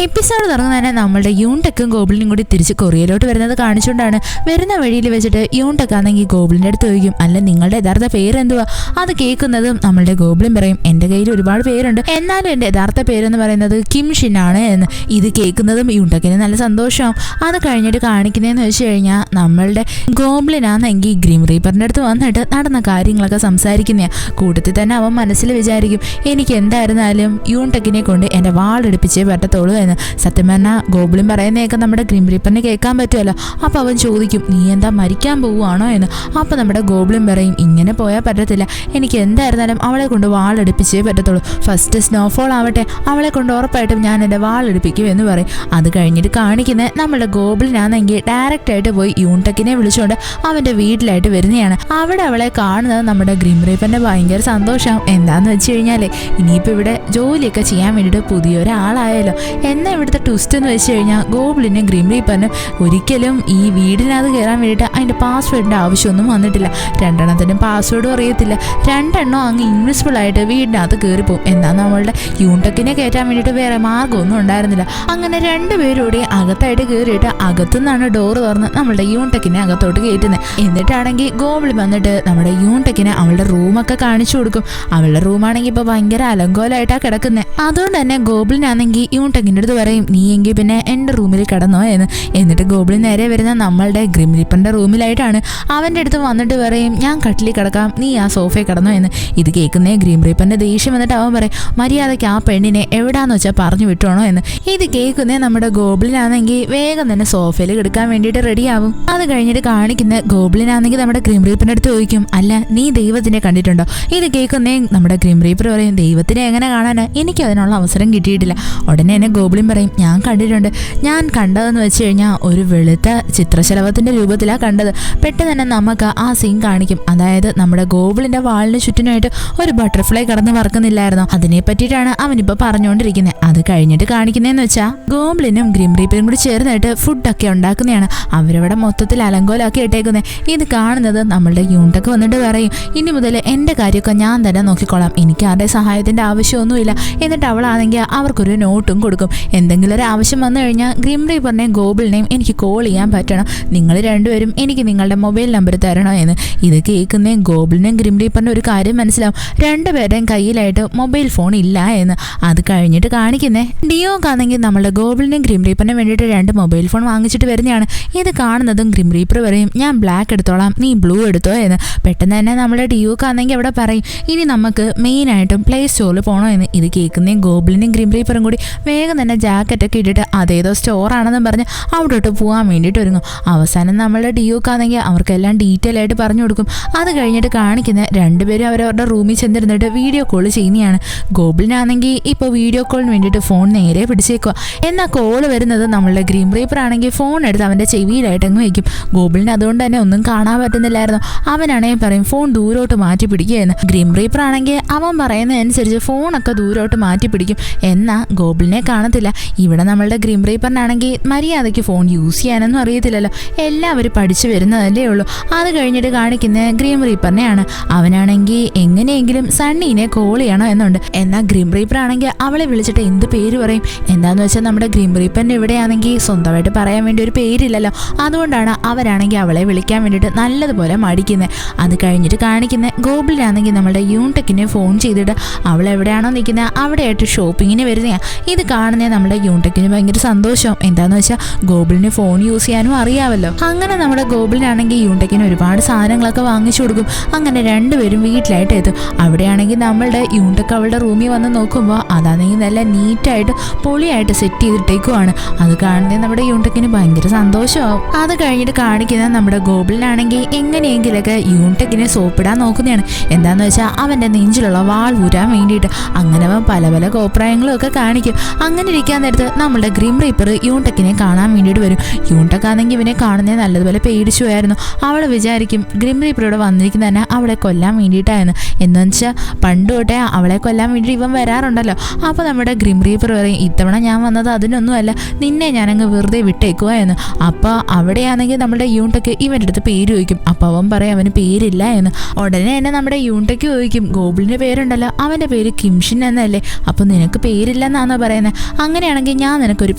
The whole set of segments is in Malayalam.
എപ്പിസോഡ് തുടങ്ങുന്ന തന്നെ നമ്മളുടെ യൂൺടെക്കും ഗോബ്ലിനും കൂടി തിരിച്ച് കൊറിയയിലോട്ട് വരുന്നത് കാണിച്ചുകൊണ്ടാണ്. വരുന്ന വഴിയിൽ വെച്ചിട്ട് യൂൺടെക് ആണെങ്കിൽ ഗോബ്ലിൻ്റെ അടുത്ത് ചോദിക്കും, അല്ല നിങ്ങളുടെ യഥാർത്ഥ പേരെന്തുവാ? അത് കേൾക്കുന്നതും നമ്മളുടെ ഗോബ്ലിൻ പറയും, എൻ്റെ കയ്യിൽ ഒരുപാട് പേരുണ്ട്, എന്നാലും എൻ്റെ യഥാർത്ഥ പേരെന്ന് പറയുന്നത് കിം ഷിൻ ആണ് എന്ന്. ഇത് കേൾക്കുന്നതും യൂൺടെക്കിന് നല്ല സന്തോഷമാവും. അത് കഴിഞ്ഞിട്ട് കാണിക്കുന്നതെന്ന് വെച്ച് കഴിഞ്ഞാൽ നമ്മളുടെ ഗോബ്ലിനാണെങ്കിൽ ഗ്രീം റീപ്പറിൻ്റെ അടുത്ത് വന്നിട്ട് നടന്ന കാര്യങ്ങളൊക്കെ സംസാരിക്കുന്നതാണ്. കൂട്ടത്തിൽ തന്നെ അവൻ മനസ്സിൽ വിചാരിക്കും, എനിക്ക് എന്തായിരുന്നാലും യൂൺടെക്കിനെ കൊണ്ട് എൻ്റെ വാളെടുപ്പിച്ചേ പറ്റത്തുള്ളൂ എന്ന്. സത്യം പറഞ്ഞാൽ ഗോബ്ലിൻ പറയുന്നതൊക്കെ നമ്മുടെ ഗ്രീം റീപ്പറിന് കേൾക്കാൻ പറ്റുമല്ലോ. അപ്പോൾ അവൻ ചോദിക്കും, നീ എന്താ മരിക്കാൻ പോവുകയാണോ എന്ന്. അപ്പോൾ നമ്മുടെ ഗോബ്ലിൻ പറയും, ഇങ്ങനെ പോയാൽ പറ്റത്തില്ല, എനിക്ക് എന്തായിരുന്നാലും അവളെ കൊണ്ട് വാളെടുപ്പിച്ചേ പറ്റത്തുള്ളൂ. ഫസ്റ്റ് സ്നോഫോൾ ആവട്ടെ, അവളെ കൊണ്ട് ഉറപ്പായിട്ടും ഞാൻ എൻ്റെ വാളെടുപ്പിക്കും എന്ന് പറയും. അത് കഴിഞ്ഞിട്ട് കാണിക്കുന്നത് നമ്മുടെ ഗോബ്ലിനാണെങ്കിൽ ഡയറക്റ്റായിട്ട് പോയി യൂൺടെക്കിനെ വിളിച്ചുകൊണ്ട് അവൻ്റെ വീട്ടിലായിട്ട് വരുന്നതാണ്. അവിടെ അവളെ കാണുന്നത് നമ്മുടെ ഗ്രീം റീപ്പറിൻ്റെ ഭയങ്കര സന്തോഷം. എന്താണെന്ന് വെച്ച് കഴിഞ്ഞാൽ ഇനിയിപ്പോൾ ഇവിടെ ജോലിയൊക്കെ ചെയ്യാൻ വേണ്ടിയിട്ട് പുതിയൊരാളായല്ലോ. എന്നാൽ ഇവിടുത്തെ ട്വിസ്റ്റ് എന്ന് വെച്ച് കഴിഞ്ഞാൽ ഗോബ്ലിനും ഗ്രീം റീപ്പറിനും ഒരിക്കലും ഈ വീടിനകത്ത് കയറാൻ വേണ്ടിയിട്ട് അതിൻ്റെ പാസ്വേഡിൻ്റെ ആവശ്യമൊന്നും വന്നിട്ടില്ല. രണ്ടെണ്ണത്തിനും പാസ്വേഡും അറിയത്തില്ല. രണ്ടെണ്ണം അങ്ങ് ഇൻവിസിബിൾ ആയിട്ട് വീടിനകത്ത് കയറിപ്പോവും. എന്നാൽ നമ്മളുടെ യൂൺടെക്കിനെ കയറ്റാൻ വേണ്ടിയിട്ട് വേറെ മാർഗ്ഗമൊന്നും ഉണ്ടായിരുന്നില്ല. അങ്ങനെ രണ്ടുപേരൂടെ അകത്തായിട്ട് കയറിയിട്ട് അകത്തുനിന്നാണ് ഡോറ് തുറന്ന് നമ്മളുടെ യൂൺടെക്കിനെ അകത്തോട്ട് കയറ്റുന്നത്. എന്നിട്ടാണെങ്കിൽ ഗോബ്ലിൻ വന്നിട്ട് നമ്മുടെ യൂൺടെക്കിനെ അവളുടെ റൂമൊക്കെ കാണിച്ചു കൊടുക്കും. അവളുടെ റൂമാണെങ്കിൽ ഇപ്പോൾ ഭയങ്കര അലങ്കോലമായിട്ടാണ് കിടക്കുന്നത്. അതുകൊണ്ട് തന്നെ ഗോബ്ലിൻ ആണെങ്കിൽ യൂൺടെക്കിൻ്റെ അടുത്ത് പറയും, നീ എങ്കിൽ പിന്നെ എൻ്റെ റൂമിൽ കിടന്നോ എന്ന്. എന്നിട്ട് ഗോബ്ലിൻ നേരെ വരുന്ന നമ്മളുടെ ഗ്രീം റീപ്പറിൻ്റെ റൂമിലായിട്ടാണ്. അവൻ്റെ അടുത്ത് വന്നിട്ട് പറയും, ഞാൻ കട്ടിലിൽ കിടക്കാം, നീ ആ സോഫയിൽ കിടന്നോ എന്ന്. ഇത് കേൾക്കുന്നേ ഗ്രീം റീപ്പറിൻ്റെ ദേഷ്യം വന്നിട്ട് അവൻ പറയും, മര്യാദയ്ക്ക് ആ പെണ്ണിനെ എവിടാന്ന് വെച്ചാൽ പറഞ്ഞു വിട്ടോണോ എന്ന്. ഇത് കേൾക്കുന്നേ നമ്മുടെ ഗോബ്ലിനാണെങ്കിൽ വേഗം തന്നെ സോഫയിൽ കിടക്കാൻ വേണ്ടിയിട്ട് റെഡിയാവും. അത് കഴിഞ്ഞിട്ട് കാണിക്കുന്ന ഗോബ്ലിനാണെങ്കിൽ നമ്മുടെ ഗ്രീം റീപ്പറിൻ്റെ അടുത്ത് ചോദിക്കും, അല്ല നീ ദൈവത്തിനെ കണ്ടിട്ടുണ്ടോ? ഇത് കേൾക്കുന്നേ നമ്മുടെ ഗ്രീം റീപ്പർ പറയും, ദൈവത്തിനെ എങ്ങനെ കാണാനാ, എനിക്ക് അതിനുള്ള അവസരം കിട്ടിയിട്ടില്ല. ഉടനെ തന്നെ ഗോബ്ലിൻ പറയും, ഞാൻ കണ്ടിട്ടുണ്ട്. ഞാൻ കണ്ടതെന്ന് വെച്ച് കഴിഞ്ഞാൽ ഒരു വെളുത്ത ചിത്രശലഭത്തിൻ്റെ രൂപത്തിലാണ് കണ്ടത്. പെട്ടെന്ന് തന്നെ നമുക്ക് ആ സീൻ കാണിക്കും. അതായത് നമ്മുടെ ഗോബ്ലിൻ്റെ വാളിന് ചുറ്റിനായിട്ട് ഒരു ബട്ടർഫ്ലൈ കടന്ന് പറക്കുന്നില്ലായിരുന്നോ, അതിനെ പറ്റിയിട്ടാണ് അവനിപ്പോൾ പറഞ്ഞുകൊണ്ടിരിക്കുന്നത്. അത് കഴിഞ്ഞിട്ട് കാണിക്കുന്നതെന്ന് വെച്ചാൽ ഗോബ്ലിനും ഗ്രീം റീപ്പറും കൂടി ചേർന്നിട്ട് ഫുഡൊക്കെ ഉണ്ടാക്കുന്നതാണ്. അവരവിടെ മൊത്തത്തിൽ അലങ്കോലാക്കി ഇട്ടേക്കുന്നത്. ഇത് കാണുന്നത് നമ്മളുടെ യൂൺടെക് വന്നിട്ട് പറയും, ഇനി മുതൽ എൻ്റെ കാര്യമൊക്കെ ഞാൻ തന്നെ നോക്കിക്കോളാം, എനിക്ക് ആരുടെ സഹായത്തിൻ്റെ ആവശ്യമൊന്നുമില്ല. എന്നിട്ട് അവളാണെങ്കിൽ അവർക്കൊരു നോട്ടും കൊടുക്കും. എന്തെങ്കിലും ഒരു ആവശ്യം വന്നു കഴിഞ്ഞാൽ ഗ്രീം റീപ്പറിനെയും ഗോബ്ലിനെയും എനിക്ക് കോൾ ചെയ്യാൻ പറ്റണം, നിങ്ങൾ രണ്ടുപേരും എനിക്ക് നിങ്ങളുടെ മൊബൈൽ നമ്പർ തരണോ എന്ന്. ഇത് കേൾക്കുന്നേ ഗോബ്ലിനും ഗ്രീം റീപ്പറിൻ്റെ ഒരു കാര്യം മനസ്സിലാവും, രണ്ടുപേരുടെയും കയ്യിലായിട്ട് മൊബൈൽ ഫോൺ ഇല്ല എന്ന്. അത് കഴിഞ്ഞിട്ട് കാണിക്കുന്നേ ഡിയോക്കാണെങ്കിൽ നമ്മളുടെ ഗോബ്ലിനും ഗ്രീം റീപ്പറിനും വേണ്ടിയിട്ട് 2 മൊബൈൽ ഫോൺ വാങ്ങിച്ചിട്ട് വരുന്നതാണ്. ഇത് കാണുന്നതും ഗ്രീം റീപ്പർ പറയും, ഞാൻ ബ്ലാക്ക് എടുത്തോളാം, നീ ബ്ലൂ എടുത്തോ എന്ന്. പെട്ടെന്ന് തന്നെ നമ്മുടെ ഡിയോക്കാണെങ്കിൽ അവിടെ പറയും, ഇനി നമുക്ക് മെയിനായിട്ടും പ്ലേ സ്റ്റോറിൽ പോകണോ എന്ന്. ഇത് കേൾക്കുന്നേ ഗോബ്ലിനും ഗ്രീം റീപ്പറും കൂടി വേഗം തന്നെ ജാക്കറ്റൊക്കെ ഇട്ടിട്ട് അതേതോ സ്റ്റോറാണെന്നും പറഞ്ഞ് അവിടോട്ട് പോകാൻ വേണ്ടിയിട്ട് ഒരുങ്ങും. അവസാനം നമ്മളുടെ ഡിയോക്കാണെങ്കിൽ അവർക്കെല്ലാം ഡീറ്റെയിൽ ആയിട്ട് പറഞ്ഞു കൊടുക്കും. അത് കഴിഞ്ഞിട്ട് കാണിക്കുന്ന രണ്ടുപേരും അവരവരുടെ റൂമിൽ ചെന്നിരുന്നിട്ട് വീഡിയോ കോൾ ചെയ്യുന്നതാണ്. ഗോബ്ലിനാണെങ്കിൽ ഇപ്പോൾ വീഡിയോ കോളിന് വേണ്ടിയിട്ട് ഫോൺ നേരെ പിടിച്ചേക്കുക. എന്നാൽ കോൾ വരുന്നത് നമ്മളുടെ ഗ്രീം റീപ്പർ ആണെങ്കിൽ ഫോൺ എടുത്ത് അവൻ്റെ ചെവിയിലായിട്ട് അങ്ങ് വയ്ക്കും. ഗോബ്ലിന് അതുകൊണ്ട് തന്നെ ഒന്നും കാണാൻ പറ്റുന്നില്ലായിരുന്നു. അവനാണെങ്കിൽ പറയും, ഫോൺ ദൂരോട്ട് മാറ്റി പിടിക്കുകയെന്ന്. ഗ്രീം റീപ്പർ ആണെങ്കിൽ അവൻ പറയുന്നതനുസരിച്ച് ഫോണൊക്കെ ദൂരോട്ട് മാറ്റി പിടിക്കും. എന്നാൽ ഗോബ്ലിനെ കാണത്തില്ല. ഇവിടെ നമ്മളുടെ ഗ്രീം റീപ്പറിനാണെങ്കിൽ മര്യാദയ്ക്ക് ഫോൺ യൂസ് ചെയ്യാനൊന്നും അറിയത്തില്ലല്ലോ, എല്ലാവരും പഠിച്ചു വരുന്നതല്ലേ ഉള്ളൂ. അത് കഴിഞ്ഞിട്ട് കാണിക്കുന്ന ഗ്രീം റീപ്പറിനെയാണ്. അവനാണെങ്കിൽ എങ്ങനെയെങ്കിലും സണ്ണീനെ കോൾ ചെയ്യണോ എന്നുണ്ട്. എന്നാൽ ഗ്രീം റീപ്പർ ആണെങ്കിൽ അവളെ വിളിച്ചിട്ട് എന്ത് പേര് പറയും? എന്താണെന്ന് വെച്ചാൽ നമ്മുടെ ഗ്രീം റീപ്പറിൻ്റെ ഇവിടെയാണെങ്കിൽ സ്വന്തമായിട്ട് പറയാൻ വേണ്ടി ഒരു പേരില്ലല്ലോ. അതുകൊണ്ടാണ് അവരാണെങ്കിൽ അവളെ വിളിക്കാൻ വേണ്ടിയിട്ട് നല്ലതുപോലെ മടിക്കുന്നത്. അത് കഴിഞ്ഞിട്ട് കാണിക്കുന്ന ഗോബ്ലിനാണെങ്കിൽ നമ്മളുടെ യൂൺടെക്കിനെ ഫോൺ ചെയ്തിട്ട് അവളെവിടെയാണോ നിൽക്കുന്നത് അവിടെയായിട്ട് ഷോപ്പിങ്ങിന് വരുന്നതാണ്. ഇത് കാണുന്നത് നമ്മുടെ യൂൺടെക്കിന് ഭയങ്കര സന്തോഷം. എന്താണെന്ന് വെച്ചാൽ ഗോബ്ലിന് ഫോൺ യൂസ് ചെയ്യാനും അറിയാമല്ലോ. അങ്ങനെ നമ്മുടെ ഗോബ്ലിനാണെങ്കിൽ യൂൺടെക്കിന് ഒരുപാട് സാധനങ്ങളൊക്കെ വാങ്ങിച്ചു കൊടുക്കും. അങ്ങനെ രണ്ടുപേരും വീട്ടിലായിട്ട് എത്തും. അവിടെയാണെങ്കിൽ നമ്മളുടെ യൂൺടെക് അവളുടെ റൂമിൽ വന്ന് നോക്കുമ്പോൾ അതാണെങ്കിൽ നല്ല നീറ്റായിട്ട് പൊളിയായിട്ട് സെറ്റ് ചെയ്തിട്ടേക്കുവാണ്. അത് കാണുന്നത് നമ്മുടെ യൂൺടെക്കിന് ഭയങ്കര സന്തോഷമാവും. അത് കഴിഞ്ഞിട്ട് കാണിക്കുന്നത് നമ്മുടെ ഗോബ്ലിനാണെങ്കിൽ എങ്ങനെയെങ്കിലൊക്കെ യൂൺടെക്കിനെ സോപ്പിടാൻ നോക്കുന്നതാണ്. എന്താണെന്ന് വെച്ചാൽ അവൻ്റെ നെഞ്ചിലുള്ള വാൾ ഊരാൻ വേണ്ടിയിട്ട്. അങ്ങനെ അവൻ പല പല കോപ്രായങ്ങളും ഒക്കെ കാണിക്കും. അങ്ങനെ ഇരിക്കാൻ നേരത്ത് നമ്മളുടെ ഗ്രീം റീപ്പർ യൂൺടെക്കിനെ കാണാൻ വേണ്ടിയിട്ട് വരും. യൂൺടെക് ആണെങ്കിൽ ഇവനെ കാണുന്നത് നല്ലതുപോലെ പേടിച്ചു പോയായിരുന്നു. അവൾ വിചാരിക്കും ഗ്രീം റീപ്പർ ഇവിടെ വന്നിരിക്കുന്ന തന്നെ അവളെ കൊല്ലാൻ വേണ്ടിയിട്ടായിരുന്നു. എന്ന് വെച്ചാൽ പണ്ട് തൊട്ടേ അവളെ കൊല്ലാൻ വേണ്ടി ഇവൻ വരാറുണ്ടല്ലോ. അപ്പോൾ നമ്മുടെ ഗ്രീം റീപ്പർ പറയും, ഇത്തവണ ഞാൻ വന്നത് അതിനൊന്നുമല്ല, നിന്നെ ഞാനങ്ങ് വെറുതെ വിട്ടേക്കുക എന്ന്. അപ്പോൾ അവിടെയാണെങ്കിൽ നമ്മുടെ യൂൺടെക് ഇവൻ്റെ അടുത്ത് പേര് ചോദിക്കും. അപ്പോൾ അവൻ പറയും അവന് പേരില്ല എന്ന്. ഉടനെ തന്നെ നമ്മുടെ യൂൺടെക് ചോദിക്കും, ഗോബ്ലിൻ്റെ പേരുണ്ടല്ലോ, അവൻ്റെ പേര് കിം ഷിൻ എന്നല്ലേ, അപ്പോൾ നിനക്ക് പേരില്ലെന്നാണോ പറയുന്നത്? അങ്ങനെയാണെങ്കിൽ ഞാൻ നിനക്കൊരു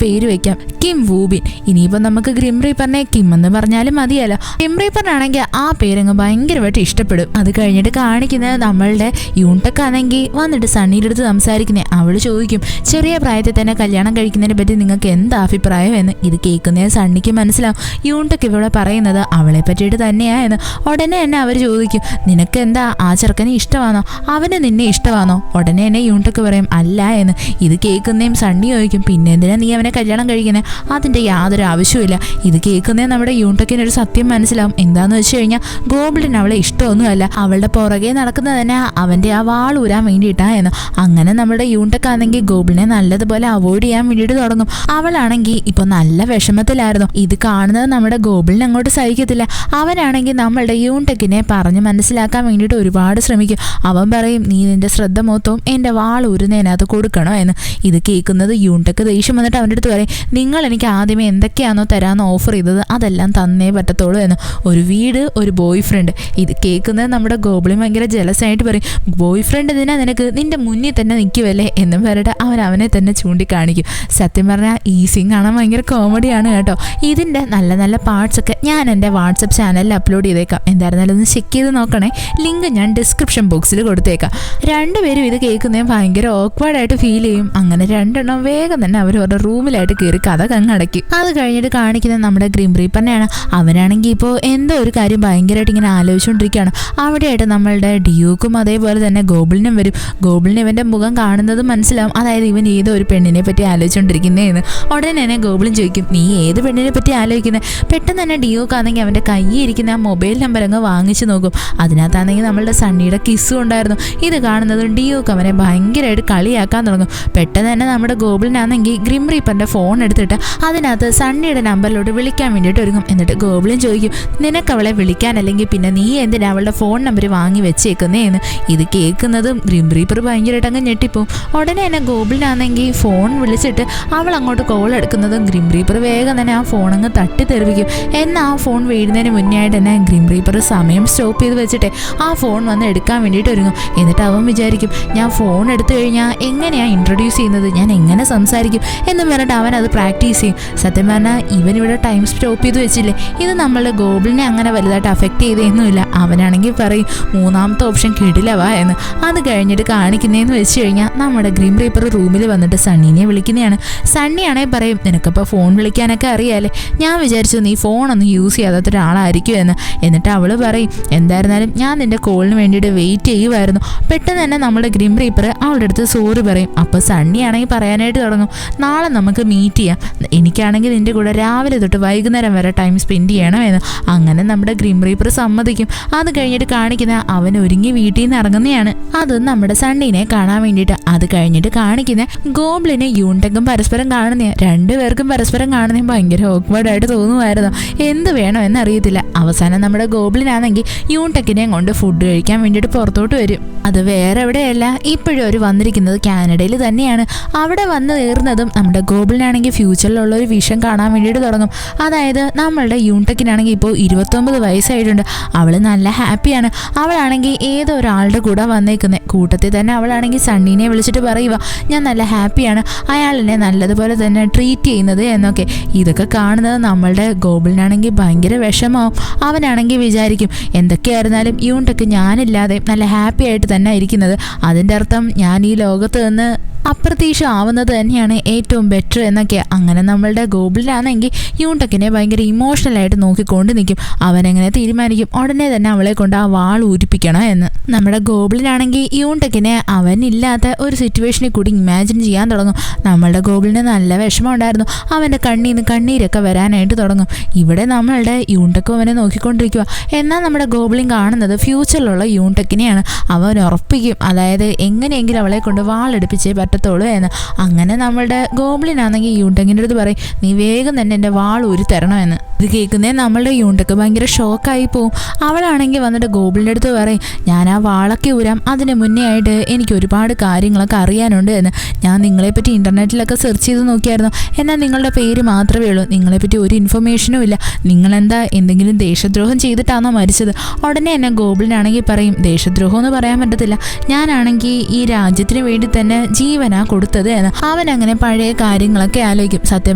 പേര് വെക്കാം, കിം വൂബിൻ. ഇനിയിപ്പോൾ നമുക്ക് ഗ്രിം റീപ്പറിനെ കിം എന്ന് പറഞ്ഞാലും മതിയല്ലോ. ഗ്രിം റീപ്പറിനാണെങ്കിൽ ആ പേരങ്ങ് ഭയങ്കരമായിട്ട് ഇഷ്ടപ്പെടും. അത് കഴിഞ്ഞിട്ട് കാണിക്കുന്നത് നമ്മളുടെ യൂൺടെക് ആണെങ്കിൽ വന്നിട്ട് സണ്ണിയുടെ അടുത്ത് സംസാരിക്കുന്നത്. അവൾ ചോദിക്കും, ചെറിയ പ്രായത്തിൽ തന്നെ കല്യാണം കഴിക്കുന്നതിനെ പറ്റി നിങ്ങൾക്ക് എന്താ അഭിപ്രായം എന്ന്. ഇത് കേൾക്കുന്നത് സണ്ണിക്ക് മനസ്സിലാവും യൂൺടെക് ഇവിടെ പറയുന്നത് അവളെ പറ്റിയിട്ട് തന്നെയായെന്ന്. ഉടനെ തന്നെ അവർ ചോദിക്കും, നിനക്ക് എന്താ ആ ചെറുക്കനെ ഇഷ്ടമാണോ, അവന് നിന്നെ ഇഷ്ടമാണോ? ഉടനെ തന്നെ യൂൺടെക് പറയും അല്ല എന്ന്. ഇത് കേൾക്കുന്നതും സണ്ണി ചോദിക്കും, പിന്നെ എന്തിനാ നീ അവനെ കല്യാണം കഴിക്കുന്നത്, അതിൻ്റെ യാതൊരു ആവശ്യമില്ല. ഇത് കേൾക്കുന്നേ നമ്മുടെ യൂൺടെക്കിന് ഒരു സത്യം മനസ്സിലാവും. എന്താന്ന് വെച്ച് കഴിഞ്ഞാൽ ഗോബ്ലിൻ അവളെ ഇഷ്ടമൊന്നുമല്ല, അവളുടെ പുറകെ നടക്കുന്നത് തന്നെ അവൻ്റെ ആ വാളൂരാൻ വേണ്ടിയിട്ടാ എന്ന്. അങ്ങനെ നമ്മുടെ യൂൺടെക് ആണെങ്കിൽ ഗോബ്ലിനെ നല്ലതുപോലെ അവോയ്ഡ് ചെയ്യാൻ വേണ്ടിയിട്ട് തുടങ്ങും. അവളാണെങ്കിൽ ഇപ്പോൾ നല്ല വിഷമത്തിലായിരുന്നു. ഇത് കാണുന്നത് നമ്മുടെ ഗോബ്ലിൻ അങ്ങോട്ട് സഹിക്കത്തില്ല. അവനാണെങ്കിൽ നമ്മളുടെ യൂൺടെക്കിനെ പറഞ്ഞ് മനസ്സിലാക്കാൻ വേണ്ടിയിട്ട് ഒരുപാട് ശ്രമിക്കും. അവൻ പറയും, നീ നിന്റെ ശ്രദ്ധ മൊത്തവും എൻ്റെ വാളൂരുന്നതിനകത്ത് കൊടുക്കണോ എന്ന്. ഇത് കേൾക്കുന്നത് യൂൺടെക് ദേഷ്യം വന്നിട്ട് അവൻ്റെ അടുത്ത് പറയും, നിങ്ങൾ എനിക്ക് ആദ്യമേ എന്തൊക്കെയാണോ തരാമെന്ന് ഓഫർ ചെയ്തത് അതെല്ലാം തന്നേ പറ്റത്തുള്ളൂ എന്ന്. ഒരു വീട്, ഒരു ബോയ് ഫ്രണ്ട്. ഇത് കേൾക്കുന്നത് നമ്മുടെ ഗോബ്ലിൻ ഭയങ്കര ജലസായിട്ട് പറയും, ബോയ് ഫ്രണ്ട് ഇതിനാ നിനക്ക്, നിന്റെ മുന്നിൽ തന്നെ നിൽക്കുമല്ലേ എന്നും പറഞ്ഞിട്ട് അവനെ തന്നെ ചൂണ്ടിക്കാണിക്കും. സത്യം പറഞ്ഞാൽ ഈ സീൻ കാണാൻ ഭയങ്കര കോമഡിയാണ് കേട്ടോ. ഇതിൻ്റെ നല്ല നല്ല പാർട്സൊക്കെ ഞാൻ എൻ്റെ വാട്സപ്പ് ചാനലിൽ അപ്ലോഡ് ചെയ്തേക്കാം. എന്തായിരുന്നാലും ഒന്ന് ചെക്ക് ചെയ്ത് നോക്കണേ. ലിങ്ക് ഞാൻ ഡിസ്ക്രിപ്ഷൻ ബോക്സിൽ കൊടുത്തേക്കാം. രണ്ടുപേരും ഇത് കേൾക്കുന്നതും ഭയങ്കര ഓക്വേർഡായിട്ട് ഫീൽ ചെയ്യും. അങ്ങനെ രണ്ടെണ്ണം വേഗം തന്നെ അവരവരുടെ റൂമിലായിട്ട് കയറി കഥ കങ്ങടക്കും. അത് കഴിഞ്ഞിട്ട് കാണിക്കുന്നത് നമ്മുടെ ഗ്രിം റീപ്പറിനെയാണ്. അവനാണെങ്കിൽ ഇപ്പോൾ എന്തോ ഒരു കാര്യം ഭയങ്കരമായിട്ട് ഇങ്ങനെ ആലോചിച്ചുകൊണ്ടിരിക്കുകയാണ്. അവിടെയായിട്ട് നമ്മളുടെ ഡ്യൂക്കും അതേപോലെ തന്നെ ഗോബ്ലിനും വരും. ഗോബ്ലിന് ഇവൻ്റെ മുഖം കാണുന്നത് മനസ്സിലാവും, അതായത് ഇവൻ ഏതോ ഒരു പെണ്ണിനെ പറ്റി ആലോചിച്ചുകൊണ്ടിരിക്കുന്നതെന്ന്. ഉടനെ തന്നെ ഗോബ്ലിൻ ചോദിക്കും, നീ ഏത് പെണ്ണിനെ പറ്റി ആലോചിക്കുന്നത്? പെട്ടെന്ന് തന്നെ ഡ്യൂക്ക് ആണെങ്കിൽ അവൻ്റെ കയ്യിൽ ഇരിക്കുന്ന ആ മൊബൈൽ നമ്പർ അങ്ങ് വാങ്ങിച്ചു നോക്കും. അതിനകത്താണെങ്കിൽ നമ്മളുടെ സണ്ണിയുടെ കിസ്സും ഉണ്ടായിരുന്നു. ഇത് കാണുന്നത് ഡ്യൂക്ക് അവനെ ഭയങ്കരമായിട്ട് കളിയാക്കാൻ തുടങ്ങും. പെട്ടെന്ന് തന്നെ നമ്മുടെ ഗോബ്ലിനാണെങ്കിൽ ഗ്രിം റീപ്പറിൻ്റെ ഫോൺ എടുത്തിട്ട് അതിനകത്ത് സണ്ണിയുടെ നമ്പറിലോട്ട് വിളിക്കാൻ വേണ്ടിയിട്ട് ഒരുങ്ങും. എന്നിട്ട് ഗോബ്ലിൻ ചോദിക്കും, നിനക്ക് അവളെ വിളിക്കാൻ അല്ലെങ്കിൽ പിന്നെ നീ എന്തിനാ അവളുടെ ഫോൺ നമ്പർ വാങ്ങി വെച്ചേക്കുന്നേ എന്ന്. ഇത് കേൾക്കുന്നതും ഗ്രിം റീപ്പർ ഭയങ്കരമായിട്ട് അങ്ങ് ഞെട്ടിപ്പോവും. ഉടനെ തന്നെ ഗോബ്ലിനാണെങ്കിൽ ഫോൺ വിളിച്ചിട്ട് അവൾ അങ്ങോട്ട് കോൾ എടുക്കുന്നതും ഗ്രിം റീപ്പർ വേഗം തന്നെ ആ ഫോൺ അങ്ങ് തട്ടി തെറിപ്പിക്കും. എന്നാൽ ആ ഫോൺ വീഴുന്നതിന് മുന്നേ ആയിട്ട് തന്നെ ഗ്രിം റീപ്പർ സമയം സ്റ്റോപ്പ് ചെയ്ത് വെച്ചിട്ട് ആ ഫോൺ വന്ന് എടുക്കാൻ വേണ്ടിയിട്ട് ഒരുങ്ങും. എന്നിട്ട് അവൻ വിചാരിക്കും, ഞാൻ ഫോൺ എടുത്തു കഴിഞ്ഞാൽ എങ്ങനെയാണ് ഇൻട്രൊഡ്യൂസ് ചെയ്യുന്നത്, ഞാൻ എങ്ങനെ സംസാരിക്കും എന്ന് പറഞ്ഞിട്ട് അവൻ അത് പ്രാക്ടീസ് ചെയ്യും. സത്യം പറഞ്ഞാൽ ഇവനിവിടെ ടൈം സ്റ്റോപ്പ് ചെയ്ത് വെച്ചില്ലേ, ഇത് നമ്മളുടെ ഗോബ്ലിനെ അങ്ങനെ വലുതായിട്ട് അഫക്റ്റ് ചെയ്തൊന്നുമില്ല. അവനാണെങ്കിൽ പറയും, മൂന്നാമത്തെ ഓപ്ഷൻ കിടിലവാ എന്ന്. അത് കഴിഞ്ഞിട്ട് കാണിക്കുന്നതെന്ന് വെച്ച് കഴിഞ്ഞാൽ നമ്മുടെ ഗ്രിം റീപ്പർ റൂമിൽ വന്നിട്ട് സണ്ണിനെ വിളിക്കുന്നതാണ്. സണ്ണിയാണെങ്കിൽ പറയും, നിനക്കിപ്പോൾ ഫോൺ വിളിക്കാനൊക്കെ അറിയാലേ, ഞാൻ വിചാരിച്ചു നീ ഫോണൊന്നും യൂസ് ചെയ്യാത്ത ഒരാളായിരിക്കും എന്ന്. എന്നിട്ട് അവൾ പറയും, എന്തായിരുന്നാലും ഞാൻ നിൻ്റെ കോളിന് വേണ്ടിയിട്ട് വെയിറ്റ് ചെയ്യുമായിരുന്നു. പെട്ടെന്ന് തന്നെ നമ്മുടെ ഗ്രിം റീപ്പർ അവളുടെ അടുത്ത് സോറി പറയും. അപ്പോൾ സണ്ണിയാണെങ്കിൽ പറയാനായിട്ട് തുടങ്ങും, നാളെ നമുക്ക് മീറ്റ് ചെയ്യാം, എനിക്കാണെങ്കിൽ നിൻ്റെ കൂടെ രാവിലെ തൊട്ട് വൈകുന്നേരം വരെ ടൈം സ്പെൻഡ് ചെയ്യണമെന്ന്. അങ്ങനെ നമ്മുടെ ഗ്രിം റീപ്പർ സമ്മതിക്കും. അത് കഴിഞ്ഞിട്ട് കാണിക്കുന്ന അവൻ ഒരുങ്ങി വീട്ടിൽ നിന്ന് ഇറങ്ങുന്നതാണ്. അത് നമ്മുടെ സണ്ണിനെ കാണാൻ വേണ്ടിയിട്ട്. അത് കഴിഞ്ഞിട്ട് കാണിക്കുന്ന ഗോബ്ലിന് യൂൺടെക്കും പരസ്പരം കാണുന്ന, രണ്ടുപേർക്കും പരസ്പരം കാണുന്ന ഭയങ്കര ഓക്വേർഡായിട്ട് തോന്നുമായിരുന്നു. എന്ത് വേണോ എന്നറിയത്തില്ല. അവസാനം നമ്മുടെ ഗോബ്ലിനാണെങ്കിൽ യൂൺടെക്കിനെയും കൊണ്ട് ഫുഡ് കഴിക്കാൻ വേണ്ടിയിട്ട് പുറത്തോട്ട് വരും. അത് വേറെ എവിടെയല്ല, ഇപ്പോഴും അവർ വന്നിരിക്കുന്നത് കാനഡയിൽ തന്നെയാണ്. അവിടെ വന്ന് കയറുന്നതും നമ്മുടെ ഗോബ്ലിനാണെങ്കിൽ ഫ്യൂച്ചറിലുള്ള ഒരു വിഷൻ കാണാൻ വേണ്ടിയിട്ട് തുടങ്ങും. അതായത് നമ്മളുടെ യൂൺടെക്കിനാണെങ്കിൽ ഇപ്പോൾ 29 വയസ്സായിട്ടുണ്ട്. അവൾ നല്ല ഹാപ്പിയാണ്. അവളാണെങ്കിൽ ഏതോ ഒരാളുടെ കൂടെ വന്നേക്കുന്നത്. കൂട്ടത്തിൽ തന്നെ അവളാണെങ്കിൽ സണ്ണീനെ വിളിച്ചിട്ട് പറയുക, ഞാൻ നല്ല ഹാപ്പിയാണ്, അയാളെന്നെ നല്ലതുപോലെ തന്നെ ട്രീറ്റ് ചെയ്യുന്നത് എന്നൊക്കെ. ഇതൊക്കെ കാണുന്നത് നമ്മളുടെ ഗോബ്ലിനാണെങ്കിൽ ഭയങ്കര വിഷമാവും. അവനാണെങ്കിൽ വിചാരിക്കും, എന്തൊക്കെയായിരുന്നാലും യൂൺടെക്ക് ഞാനില്ലാതെ നല്ല ഹാപ്പി ആയിട്ട് തന്നെ ഇരിക്കുന്നത്, അതിൻ്റെ അർത്ഥം ഞാൻ ഈ ലോകത്ത് നിന്ന് അപ്രതീക്ഷിതമാവുന്നത് തന്നെയാണ് ഏറ്റവും ബെറ്റർ എന്നൊക്കെ. അങ്ങനെ നമ്മളുടെ ഗോബ്ലിനാണെങ്കിൽ യൂൺടെക്കിനെ ഭയങ്കര ഇമോഷണലായിട്ട് നോക്കിക്കൊണ്ട് നിൽക്കും. അവനെങ്ങനെ തീരുമാനിക്കും ഉടനെ തന്നെ അവളെ കൊണ്ട് ആ വാൾ ഊരിപ്പിക്കണം എന്ന്. നമ്മുടെ ഗോബ്ലിനാണെങ്കിൽ യൂൺടെക്കിനെ അവനില്ലാത്ത ഒരു സിറ്റുവേഷനിൽ കൂടി ഇമാജിൻ ചെയ്യാൻ തുടങ്ങും. നമ്മളുടെ ഗോബ്ലിന് നല്ല വിഷമം ഉണ്ടായിരുന്നു. അവൻ്റെ കണ്ണീന്ന് കണ്ണീരൊക്കെ വരാനായിട്ട് തുടങ്ങും. ഇവിടെ നമ്മളുടെ യൂൺടെക്കും അവനെ നോക്കിക്കൊണ്ടിരിക്കുക. എന്നാൽ നമ്മുടെ ഗോബ്ലിൻ കാണുന്നത് ഫ്യൂച്ചറിലുള്ള യൂൺടെക്കിനെയാണ്. അവൻ ഉറപ്പിക്കും, അതായത് എങ്ങനെയെങ്കിലും അവളെ കൊണ്ട് വാളെടുപ്പിച്ചേ പറ്റത്തുള്ളൂ എന്ന്. അങ്ങനെ നമ്മളുടെ ഗോബ്ലിനാണെങ്കിൽ യൂൺടെക്കിൻ്റെ അടുത്ത് പറയും, നീ വേഗം തന്നെ എൻ്റെ വാൾ ഊരി തരണമെന്ന്. ഇത് കേൾക്കുന്നേ നമ്മളുടെ യൂൺടെക്ക് ഭയങ്കര ഷോക്കായി പോവും. അവളാണെങ്കിൽ വന്നിട്ട് ഗോബ്ലിൻ്റെ അടുത്ത് പറയും, ഞാൻ ആ വാളൊക്കെ ഊരാം, അതിന് മുന്നേ ആയിട്ട് എനിക്ക് ഒരുപാട് കാര്യങ്ങളൊക്കെ അറിയാനുണ്ട് എന്ന്. ഞാൻ നിങ്ങളെപ്പറ്റി ഇൻ്റർനെറ്റിലൊക്കെ സെർച്ച് ചെയ്ത് നോക്കിയായിരുന്നു, എന്നാൽ നിങ്ങളുടെ പേര് മാത്രമേ ഉള്ളൂ, നിങ്ങളെപ്പറ്റി ഒരു ഇൻഫർമേഷനും ഇല്ല. നിങ്ങളെന്താ എന്തെങ്കിലും ദേശദ്രോഹം ചെയ്തിട്ടാണോ മരിച്ചത്? ഉടനെ എന്നെ ഗോബ്ലിനാണെങ്കിൽ പറയും, ദേശദ്രോഹം എന്ന് പറയാൻ പറ്റത്തില്ല, ഞാനാണെങ്കിൽ ഈ രാജ്യത്തിന് വേണ്ടി തന്നെ ജീവൻ ജീവനാ കൊടുത്തത് എന്ന്. അവൻ അങ്ങനെ പഴയ കാര്യങ്ങളൊക്കെ ആലോചിക്കും. സത്യം